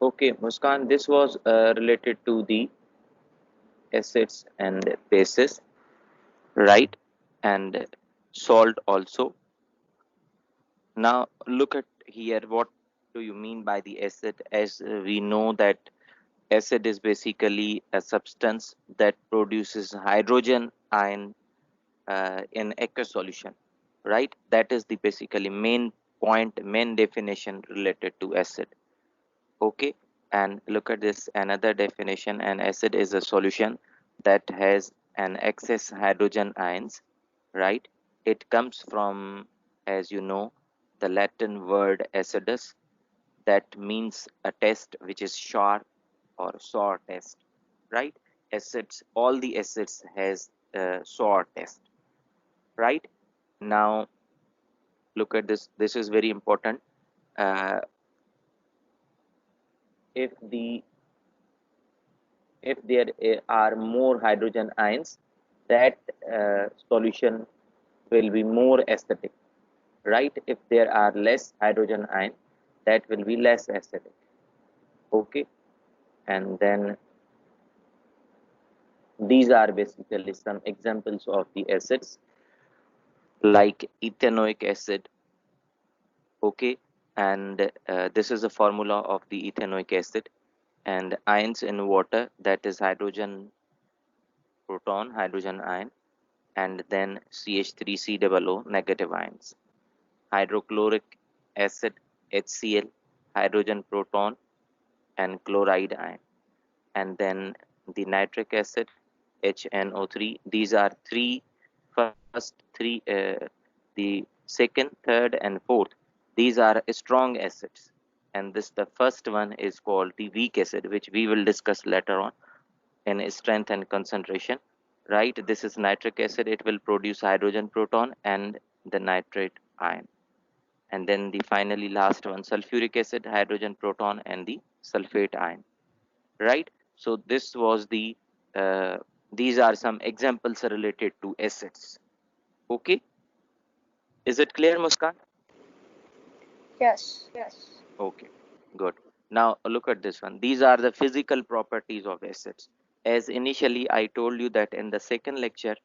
Okay, Muskan, this was related to the acids and bases, right? And salt also. Now look at here, what do you mean by the acid? As we know that acid is basically a substance that produces hydrogen ion in aqueous solution, right? That is the basically main point, main definition related to acid. Okay, and look at this another definition. An acid is a solution that has an excess hydrogen ions, right? It comes from, as you know, the Latin word acidus, that means a test which is sharp or sour test, right? Acids, all the acids has a sour test, right? Now look at this. This is very important. Uh, if the if there are more hydrogen ions, that solution will be more acidic, right? If there are less hydrogen ion, that will be less acidic. Okay, and then these are basically some examples of the acids like ethanoic acid. Okay, and this is a formula of the ethanoic acid. And ions in water, that is hydrogen proton, hydrogen ion, and then CH3COO negative ions. Hydrochloric acid, HCl, hydrogen proton, and chloride ion. And then the nitric acid, HNO3. These are the second, third, and fourth. These are strong acids. And this the first one is called the weak acid, which we will discuss later on in strength and concentration, right? This is nitric acid. It will produce hydrogen proton and the nitrate ion. And then the finally last one, sulfuric acid, hydrogen proton, and the sulfate ion, right? So this was the uh, these are some examples related to acids. Okay, is it clear, Muskan? Yes. Okay, good. Now look at this one. These are the physical properties of acids. As initially I told you that in the second lecture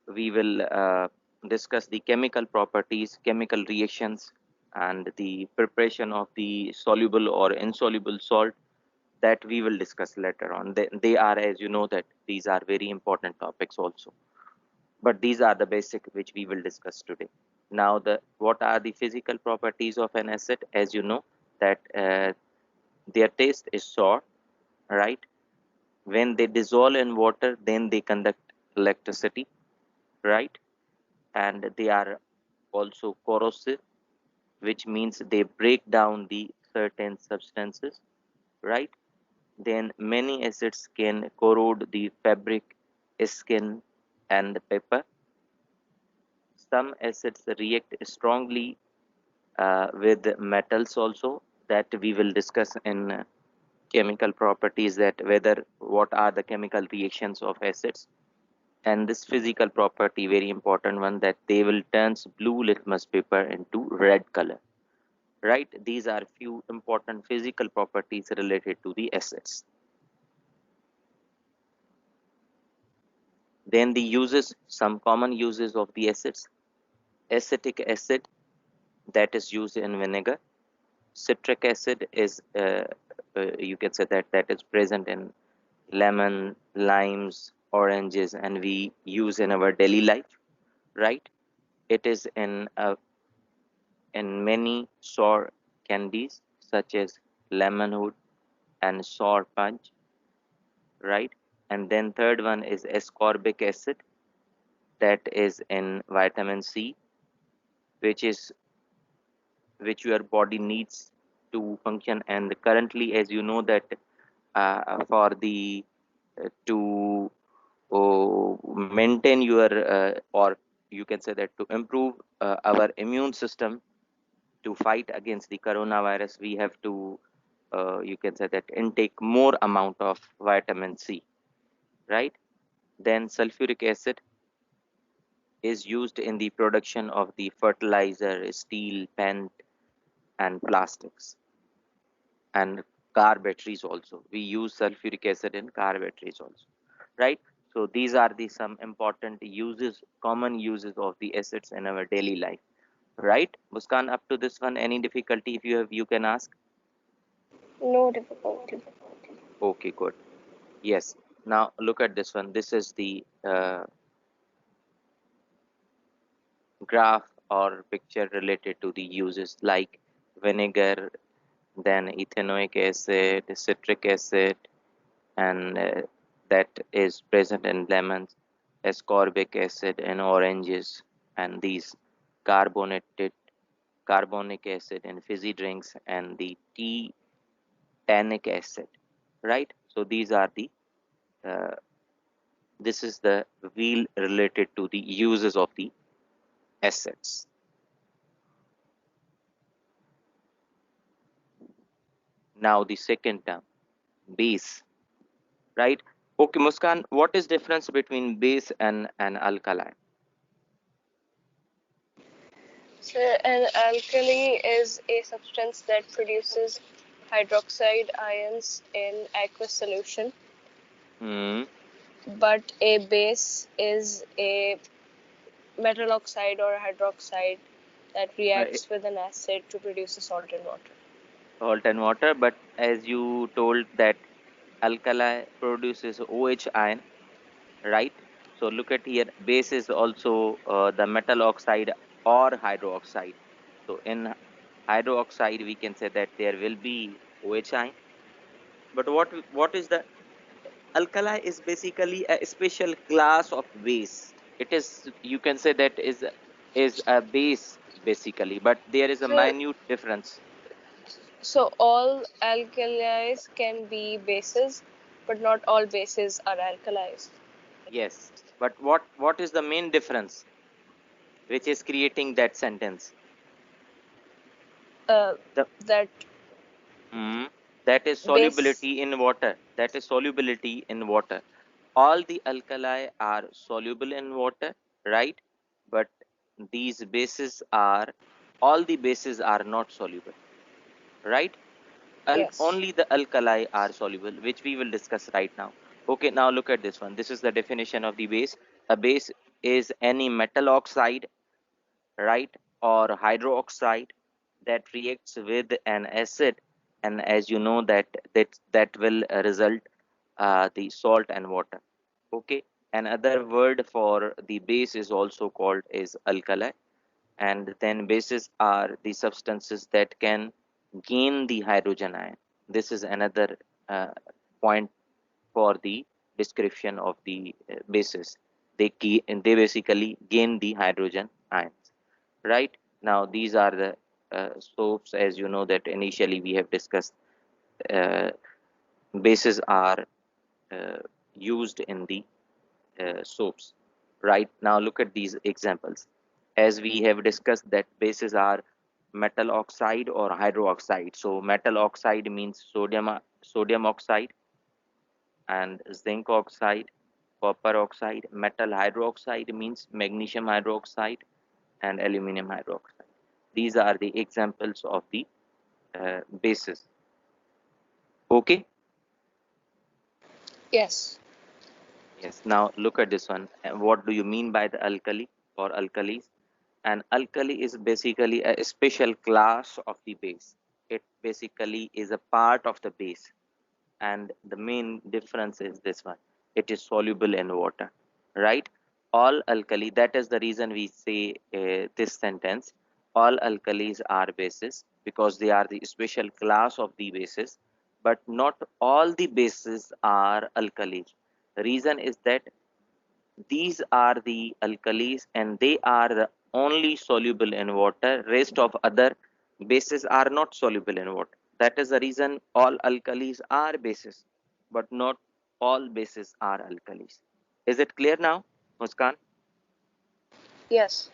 we will discuss the chemical properties, chemical reactions, and the preparation of the soluble or insoluble salt, that we will discuss later on. They are, as you know, that these are very important topics also. But these are the basic which we will discuss today. Now, the what are the physical properties of an acid? As you know, that their taste is sour, right? When they dissolve in water, then they conduct electricity, right? And they are also corrosive, which means they break down the certain substances, right? Then many acids can corrode the fabric, skin, and paper. Some acids react strongly with metals also, that we will discuss in chemical properties, that whether what are the chemical reactions of acids. And this physical property, very important one, that they will turns blue litmus paper into red color, right? These are few important physical properties related to the acids. Then the uses, some common uses of the acids: acetic acid, that is used in vinegar. Citric acid is you can say that that is present in lemon, limes, oranges, and we use in our daily life, right? It is in many sour candies such as lemonade and sour punch, right? And then third one is ascorbic acid, that is in vitamin C, which is which your body needs to function. And currently, as you know, that for the to maintain your or you can say that to improve our immune system to fight against the coronavirus, we have to you can say that intake more amount of vitamin C, right? Then sulfuric acid is used in the production of the fertilizer, steel, paint, and plastics. And car batteries also. We use sulfuric acid in car batteries also, right? So these are the some important uses, common uses of the acids in our daily life, right? Muskan, up to this one, any difficulty if you have, you can ask. No difficulty. Okay, good. Yes. Now look at this one. This is the graph or picture related to the uses like vinegar, then ethanoic acid, citric acid, and that is present in lemons, ascorbic acid in oranges, and these carbonated carbonic acid in fizzy drinks, and the tea tannic acid, right? So these are the uh, this is the wheel related to the uses of the acids. Now the second term, base, right? Okay, Muskan, what is difference between base and an alkali? So an alkali is a substance that produces hydroxide ions in aqueous solution, Hmm. but a base is a metal oxide or hydroxide that reacts with an acid to produce a salt in water. Salt and water, but as you told that alkali produces OH ion, right? So look at here, base is also the metal oxide or hydroxide. So in hydroxide, we can say that there will be OH ion. But what is the alkali is basically a special class of base. It is, you can say that is a base basically, but there is a So, minute difference. so all alkalis can be bases, but not all bases are alkalis. Yes, but what is the main difference which is creating that sentence? Uh, The that mm, that is base. solubility in water. That is solubility in water. All the alkali are soluble in water, right? But these bases are, all the bases are not soluble, right? Yes. Only the alkali are soluble, which we will discuss right now. Okay, now look at this one. This is the definition of the base. A base is any metal oxide, right, or hydroxide that reacts with an acid, and as you know that will result the salt and water. Okay, another word for the base is also called is alkali. And then bases are the substances that can gain the hydrogen ion. This is another uh, point for the description of the bases. They basically gain the hydrogen ions, right? Now these are the soaps, as you know that initially we have discussed. uh, Bases are uh, used in the soaps, right? Now look at these examples. As we have discussed that bases are metal oxide or hydroxide. So metal oxide means sodium oxide and zinc oxide, copper oxide. Metal hydroxide means magnesium hydroxide and aluminum hydroxide. These are the examples of the bases. Okay. Yes. Yes. Now look at this one. What do you mean by the alkali or alkalis? An alkali is basically a special class of the base. It basically is a part of the base, and the main difference is this one: it is soluble in water, right? All alkali, that is the reason we say this sentence, all alkalis are bases, because they are the special class of the bases, but not all the bases are alkalis. Reason is that these are the alkalis and they are the only soluble in water. Rest of other bases are not soluble in water. That is the reason all alkalis are bases, but not all bases are alkalis. Is it clear now, Muskan? Yes.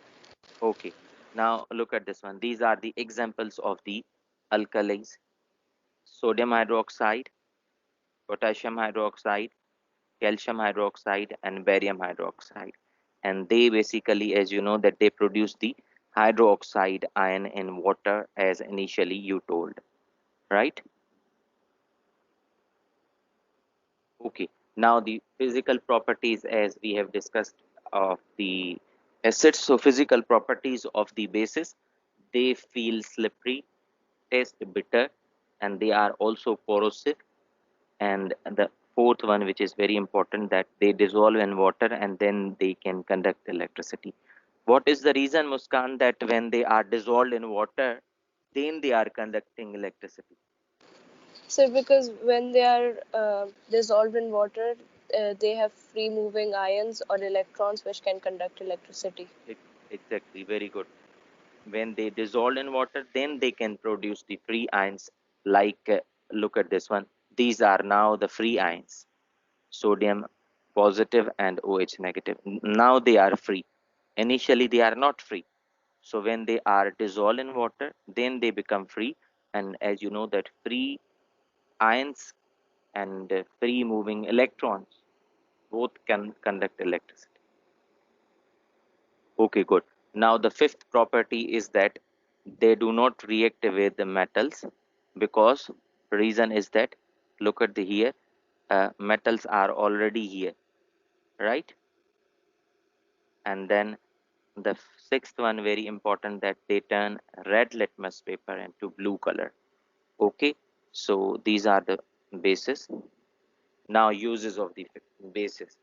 Okay. Now look at this one. These are the examples of the alkalis: sodium hydroxide, potassium hydroxide, calcium hydroxide, and barium hydroxide. And they basically, as you know, that they produce the hydroxide ion in water, as initially you told, right? Okay, now the physical properties as we have discussed of the acids. So physical properties of the bases, they feel slippery, taste bitter, and they are also corrosive. And the fourth one, which is very important, that they dissolve in water and then they can conduct electricity. What is the reason, Muskan, that when they are dissolved in water, then they are conducting electricity? So because when they are dissolved in water, they have free moving ions or electrons which can conduct electricity. Exactly, very good. When they dissolve in water, then they can produce the free ions. Like, look at this one. These are now the free ions, sodium positive and OH negative. Now they are free. Initially, they are not free. So when they are dissolved in water, then they become free. And as you know, that free ions and free moving electrons both can conduct electricity. Okay, good. Now the fifth property is that they do not react with the metals, because reason is that, look at the here, metals are already here, right? And then the sixth one, very important, that they turn red litmus paper into blue color. Okay, so these are the bases. Now uses of the bases.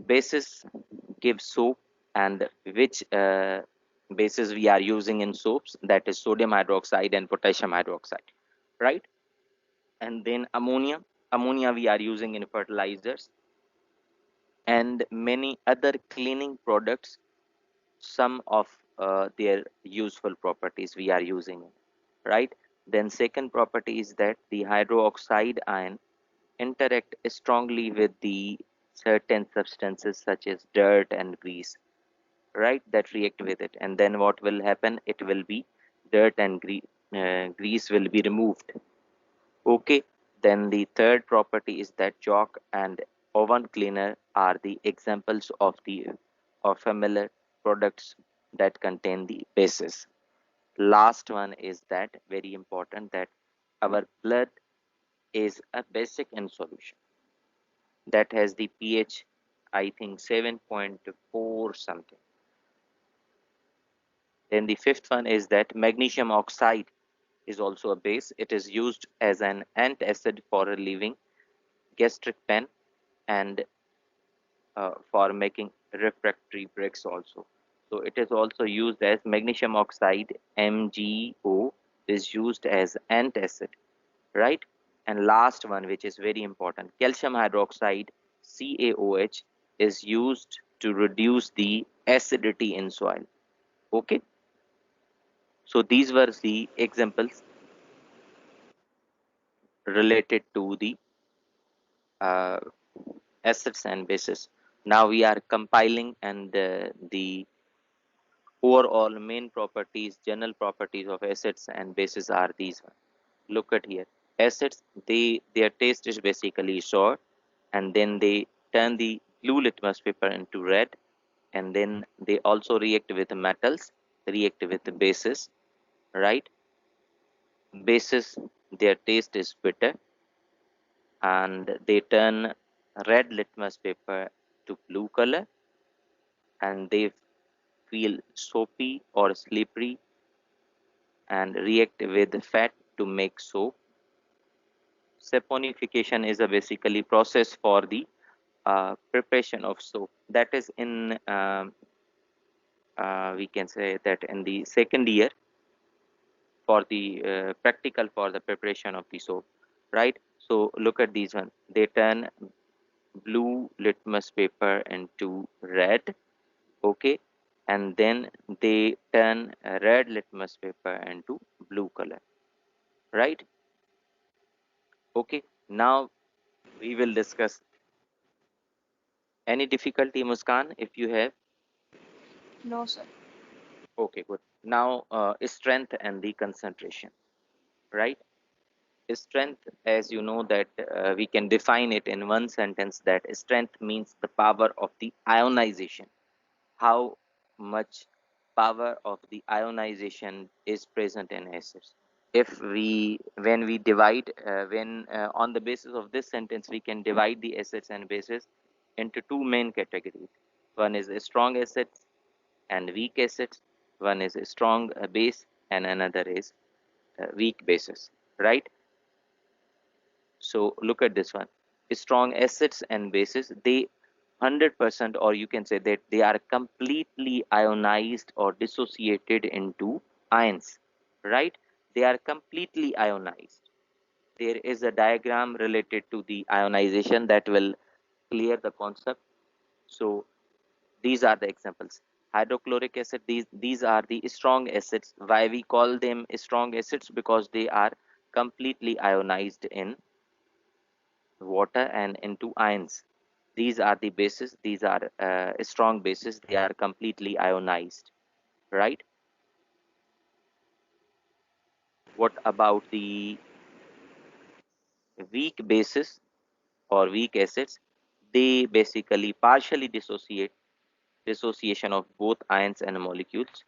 Bases give soap, and which bases we are using in soaps, that is sodium hydroxide and potassium hydroxide, right? And then ammonia we are using in fertilizers and many other cleaning products. Some of their useful properties we are using, right? Then second property is that the hydroxide ion interact strongly with the certain substances such as dirt and grease, right? That react with it, and then what will happen, it will be dirt and grease will be removed. Okay, then the third property is that chalk and oven cleaner are the examples of the or familiar products that contain the bases. Last one is that very important, that our blood is a basic in solution that has the pH, I think 7.4 something. Then the fifth one is that magnesium oxide is also a base. It is used as an antacid for relieving gastric pain and for making refractory bricks also. So it is also used as magnesium oxide, MgO, is used as antacid, right? And last one, which is very important, calcium hydroxide, CaOH, is used to reduce the acidity in soil. Okay, so these were the examples related to the uh, acids and bases. Now we are compiling, and the overall main properties, general properties of acids and bases are these ones. Look at here. Acids, their taste is basically sour, and then they turn the blue litmus paper into red, and then they also react with metals, react with the bases, right? Bases, their taste is bitter, and they turn red litmus paper to blue color, and they feel soapy or slippery and react with fat to make soap. Saponification is a basically process for the preparation of soap. That is in we can say that in the second year for the practical for the preparation of the soap, right? So look at these one. They turn blue litmus paper into red, okay, and then they turn a red litmus paper into blue color, right? Okay, now we will discuss. Any difficulty, Muskan, if you have? No, sir. Okay, good. Now strength and the concentration, right? Strength, as you know, that we can define it in one sentence, that strength means the power of the ionization, how much power of the ionization is present in acids. if we when we divide when on the basis of this sentence we can divide the acids and bases into two main categories. One is a strong acids and weak acids. One is a strong base and another is weak bases, right? So look at this one. Strong acids and bases, they 100%, or you can say that they are completely ionized or dissociated into ions, right? They are completely ionized. There is a diagram related to the ionization that will clear the concept. So these are the examples. Hydrochloric acid, these are the strong acids. Why we call them strong acids? Because they are completely ionized in water and into ions. These are the bases. These are strong bases. They are completely ionized, right? What about the weak bases or weak acids? They basically partially dissociation of both ions and molecules.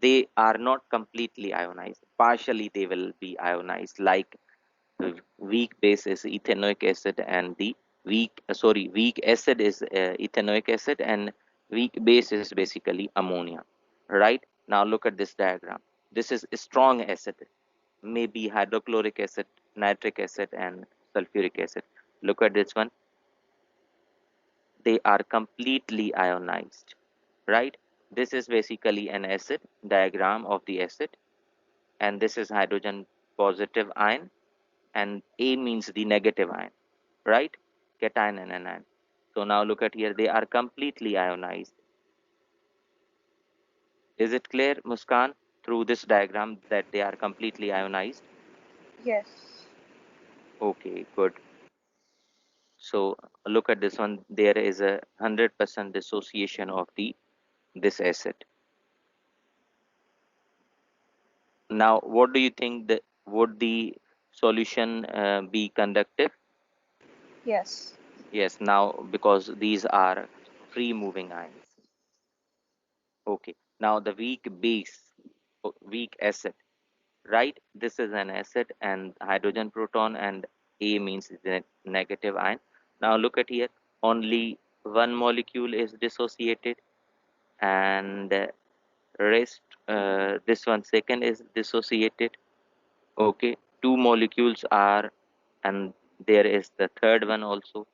They are not completely ionized. Partially they will be ionized, like weak base is ethanoic acid and the weak acid is ethanoic acid and weak base is basically ammonia, right? Now look at this diagram. This is a strong acid, maybe hydrochloric acid, nitric acid and sulfuric acid. Look at this one. They are completely ionized, right? This is basically an acid diagram of the acid, and this is hydrogen positive ion, and A means the negative ion, right? Cation and anion. So now look at here, they are completely ionized. Is it clear, Muskan, through this diagram that they are completely ionized? Yes. Okay, good. So look at this one. There is a 100% dissociation of the this acid. Now, what do you think that would the solution be conductive? Yes. Yes, now because these are free moving ions. Okay, now the weak base, weak acid, right? This is an acid and hydrogen proton and A means the negative ion. Now look at here, only one molecule is dissociated and rest, this one second is dissociated. Okay, two molecules are, and there is the third one also.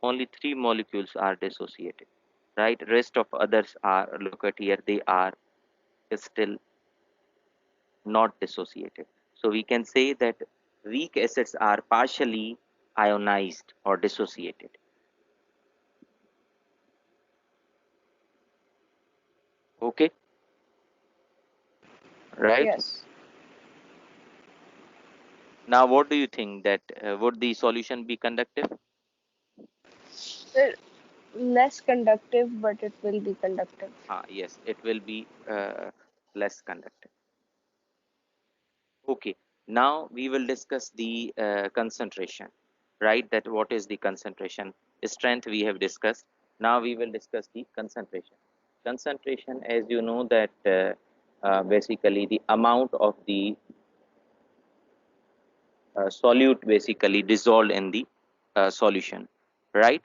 Only three molecules are dissociated, right? Rest of others are, look at here, they are still not dissociated. So we can say that weak acids are partially ionized or dissociated. Okay, right? Yes. Now, what do you think that would the solution be conductive? They're less conductive, but it will be conductive. Yes, it will be less conductive. Okay, now we will discuss the concentration, right? That what is the concentration? Strength we have discussed. Now we will discuss the concentration. Concentration, as you know, that basically the amount of the solute basically dissolved in the solution, right?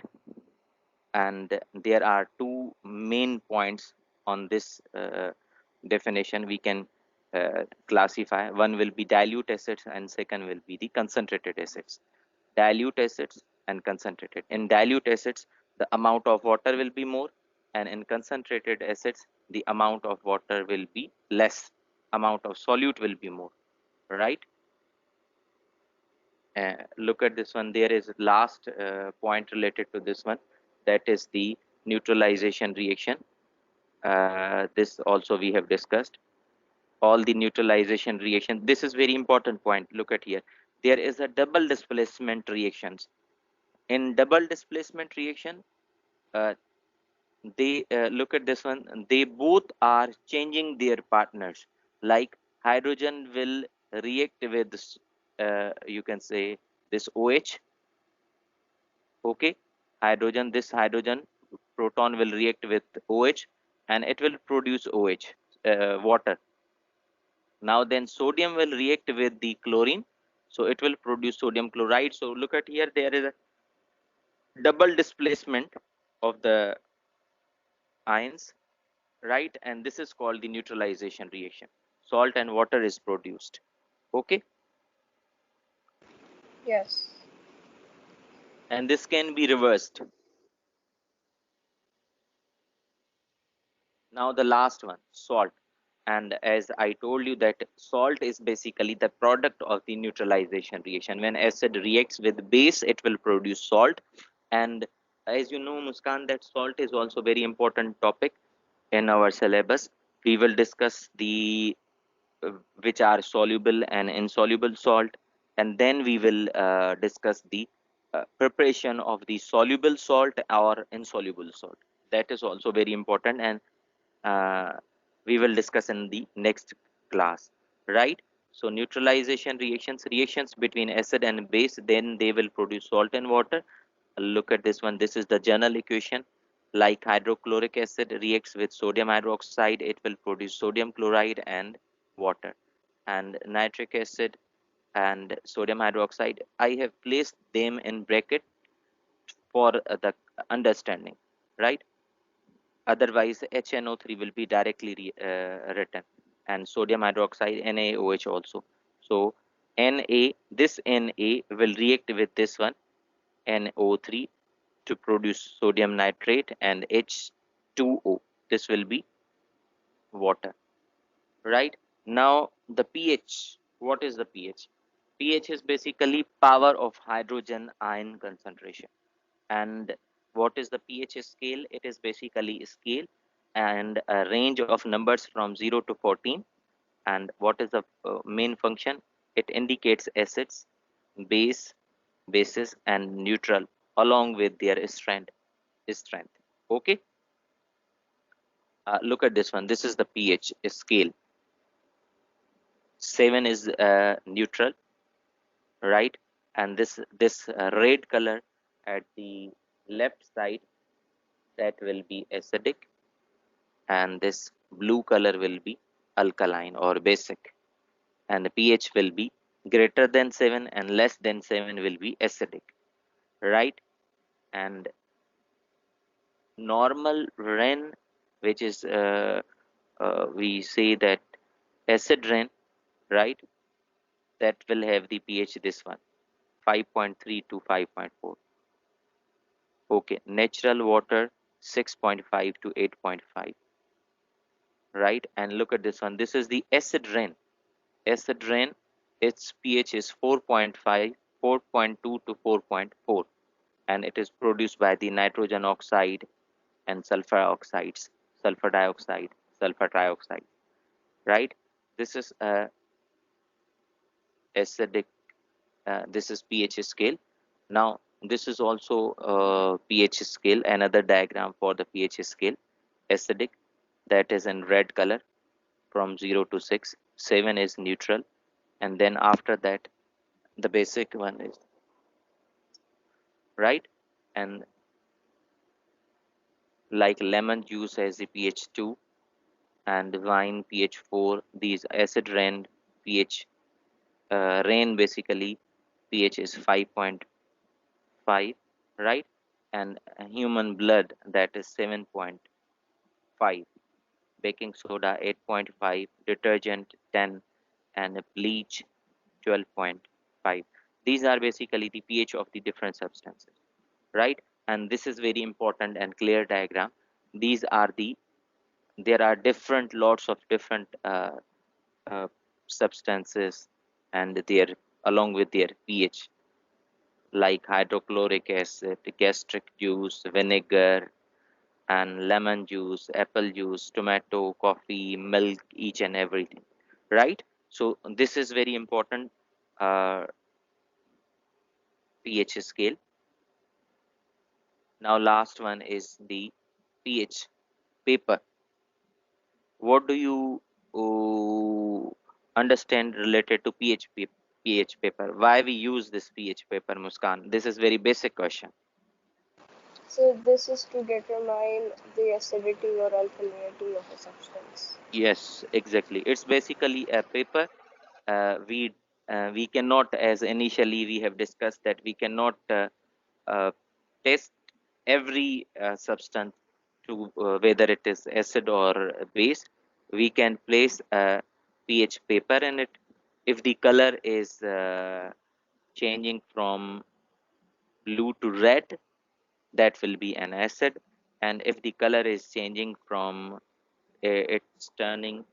And there are two main points on this definition we can classify. One will be dilute acids and second will be the concentrated acids. Dilute acids and concentrated. In dilute acids the amount of water will be more, and in concentrated acids the amount of water will be less, amount of solute will be more, right? Look at this one. There is last point related to this one, that is the neutralization reaction. This also we have discussed. All the neutralization reaction. This is very important point. Look at here. There is a double displacement reactions. In double displacement reaction, uh, they look at this one. They both are changing their partners. Like hydrogen will react with this, you can say this OH. Okay, hydrogen. This hydrogen proton will react with OH, and it will produce OH, water. Now then sodium will react with the chlorine, so it will produce sodium chloride. So look at here, there is a double displacement of the ions, right? And this is called the neutralization reaction. Salt and water is produced. Okay, Yes. and this can be reversed. Now the last one, salt. And as I told you that salt is basically the product of the neutralization reaction. When acid reacts with base, it will produce salt. And as you know, Muskan, that salt is also very important topic in our syllabus. We will discuss the which are soluble and insoluble salt, and then we will discuss the preparation of the soluble salt or insoluble salt. That is also very important, and uh, we will discuss in the next class, right? So neutralization reactions between acid and base, then they will produce salt and water. Look at this one. This is the general equation. Like hydrochloric acid reacts with sodium hydroxide, it will produce sodium chloride and water. And nitric acid and sodium hydroxide, I have placed them in bracket for the understanding, right? Otherwise HNO3 will be directly written, and sodium hydroxide NaOH also. So this Na will react with this one NO3 to produce sodium nitrate and H2O. This will be water, right? Now the pH. What is the pH? pH is basically power of hydrogen ion concentration. And what is the pH scale? It is basically a scale and a range of numbers from 0 to 14. And what is the main function? It indicates acids, base, bases, and neutral along with their strength. Okay, look at this one. This is the pH scale. 7 is neutral, right? And this red color at the left side, that will be acidic, and this blue color will be alkaline or basic, and the pH will be greater than 7 and less than 7 will be acidic, right? And normal rain, which is we say that acid rain, right? That will have the pH this one, 5.3 to 5.4. Okay, natural water 6.5 to 8.5, right? And look at this one. This is the acid rain. Acid rain, its pH is 4.5, 4.2 to 4.4, and it is produced by the nitrogen oxide and sulfur oxides, sulfur dioxide, sulfur trioxide, right? This is acidic. This is pH scale. Now this is also pH scale. Another diagram for the pH scale. Acidic, that is in red color, from 0 to 6. 7 is neutral, and then after that the basic one is, right? And like lemon juice has the pH 2, and wine pH 4. These acid rain pH, rain basically pH is 5.5, right? And human blood, that is 7.5, baking soda 8.5, detergent 10, and bleach 12.5. These are basically the pH of the different substances, right? And this is very important and clear diagram. These are the, there are different lots of different uh, substances and their, along with their pH, like hydrochloric acid, gastric juice, vinegar, and lemon juice, apple juice, tomato, coffee, milk, each and everything, right? So this is very important uh, pH scale. Now last one is the pH paper. What do you understand related to pH paper? Why we use this pH paper, Muskan? This is very basic question. So this is to determine the acidity or alkalinity of a substance. Yes, exactly. It's basically a paper. We cannot, as initially we have discussed, that we cannot uh, test every substance to whether it is acid or base. We can place a pH paper in it. If the color is changing from blue to red, that will be an acid. And if the color is changing from it's turning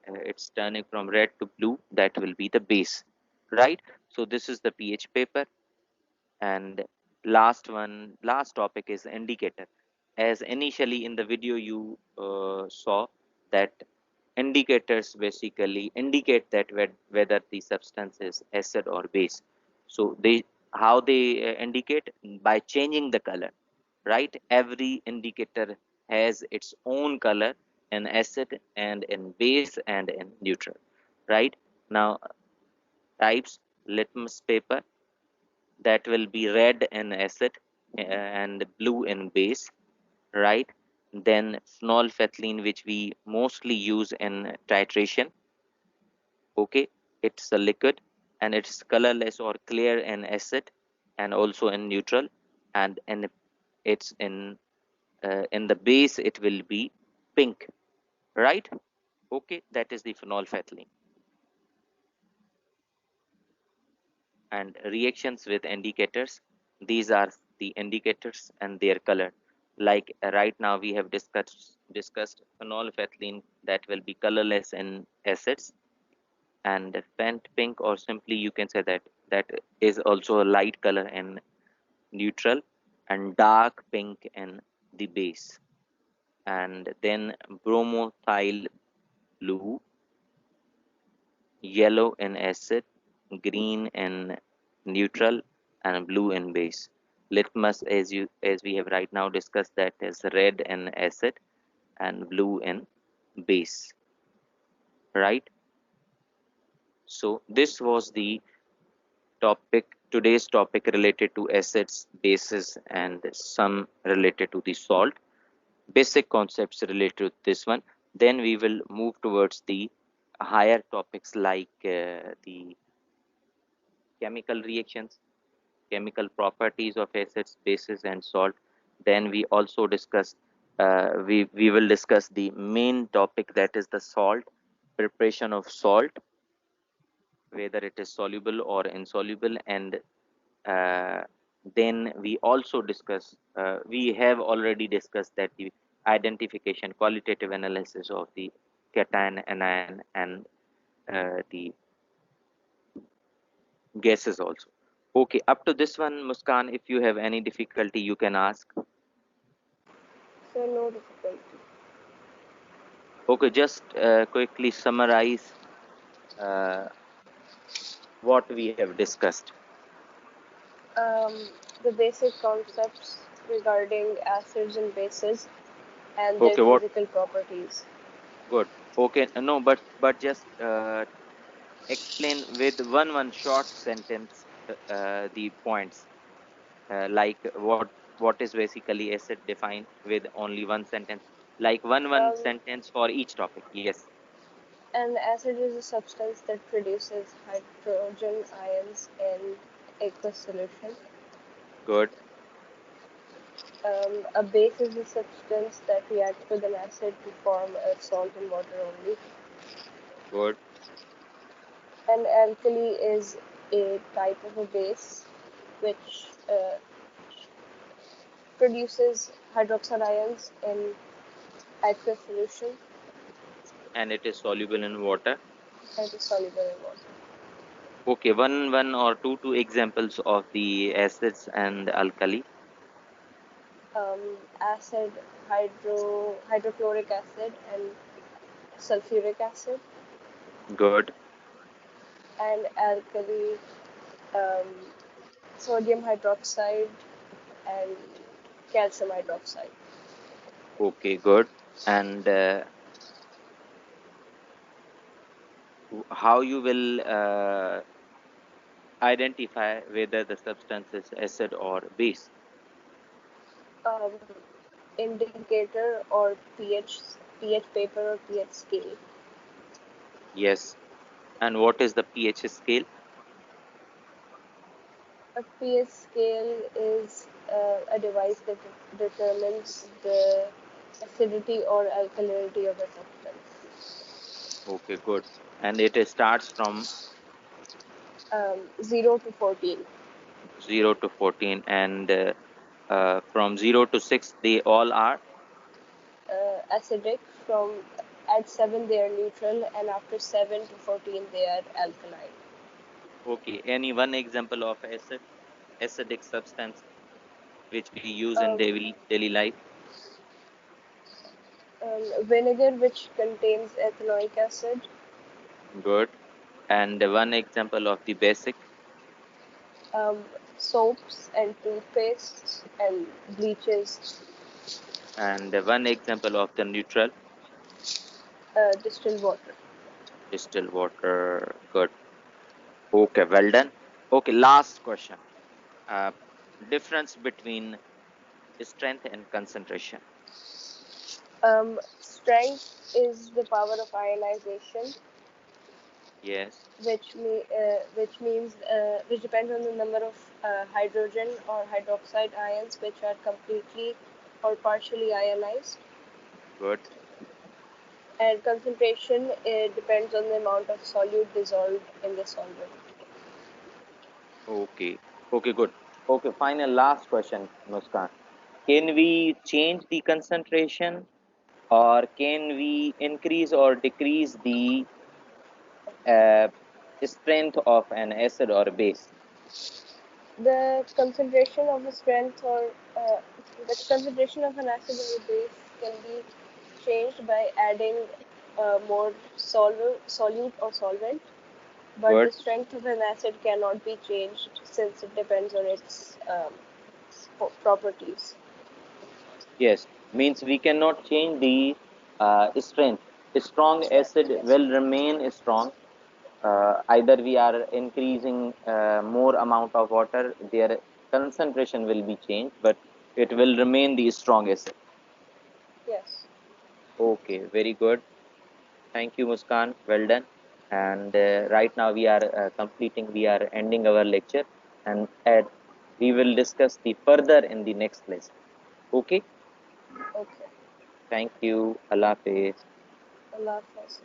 from red to blue, that will be the base, right? So this is the pH paper. And last topic is indicator. As initially in the video you saw, that indicators basically indicate that whether the substance is acid or base. So they how they indicate? By changing the color, right? Every indicator has its own color in acid and in base and in neutral, right? Now, types: litmus paper, that will be red in acid and blue in base, right? Then phenolphthalein, which we mostly use in titration. Okay, it's a liquid and it's colorless or clear in acid and also in neutral, and it's in the base it will be pink, right? Okay, that is the phenolphthalein. And reactions with indicators, these are the indicators and their color. Like right now we have discussed phenolphthalein, that will be colorless in acids, and faint pink, or simply you can say that that is also a light color in neutral, and dark pink in the base. And then bromothyle blue, yellow in acid, green in neutral, and blue in base. Litmus, as we have right now discussed, that is red in acid and blue in base, right? So this was the today's topic related to acids, bases, and some related to the salt. Basic concepts related to this one. Then we will move towards the higher topics like the chemical reactions, chemical properties of acids, bases, and salt. Then we also discuss, we will discuss the main topic, that is the salt, preparation of salt, whether it is soluble or insoluble. And uh, then we also discuss, we have already discussed that the identification, qualitative analysis of the cation, anion, and the gases also. Okay, up to this one, Muskan, if you have any difficulty, you can ask. So no difficulty. Okay, just quickly summarize uh, what we have discussed. Um, the basic concepts regarding acids and bases and their Okay, what? physical properties. Good. Okay, no, but just explain with one short sentence the points. Like what is basically acid, defined with only one sentence. Like one Um, sentence for each topic. Yes. an acid is a substance that produces hydrogen ions in aqueous solution. Good. A base is a substance that reacts with an acid to form a salt and water only. Good. An alkali is a type of a base which produces hydroxide ions in aqueous solution And it is soluble in water. and is soluble in water. Okay, one or two examples of the acids and alkali. Acid, hydrochloric acid, and sulfuric acid, Good. and alkali, um, sodium hydroxide, and calcium hydroxide. Okay, good. And how you will identify whether the substance is acid or base? Um, indicator or pH paper or pH scale. Yes. And what is the pH scale? A pH scale is a device that determines the acidity or alkalinity of a substance. Okay, good. And it starts from 0 to 14. 0 to 14, and from 0 to 6 they all are. Acidic. From at 7 they are neutral, and after 7 to 14 they are alkaline. Okay, any one example of acidic substance which we use in Um, daily life? Vinegar, which contains ethanoic acid. Good. And one example of the basic? um, Soaps and toothpastes and bleaches. And one example of the neutral? Distilled water. Distilled water. Good. Okay, well done. Okay, last question. uh, Difference between strength and concentration? Strength is the power of ionization, Yes. which depends on the number of hydrogen or hydroxide ions which are completely or partially ionized. Good. And concentration, it depends on the amount of solute dissolved in the solvent. Okay. Okay, good. Okay, final last question, Muskan. Can we change the concentration, or can we increase or decrease the uh, strength of an acid or base? The concentration of a strength or the concentration of an acid or a base can be changed by adding more solute or solvent, but Good. the strength of an acid cannot be changed since it depends on its properties. Yes, means we cannot change the strength. Strong Strength, acid yes. will remain strong. Either we are increasing more amount of water, their concentration will be changed, but it will remain the strong acid. Yes. Okay, very good. Thank you, Muskan. Well done. And right now we are ending our lecture, and we will discuss the further in the next lesson. Okay. Okay. Thank you. Allah Hafiz. Allah Hafiz.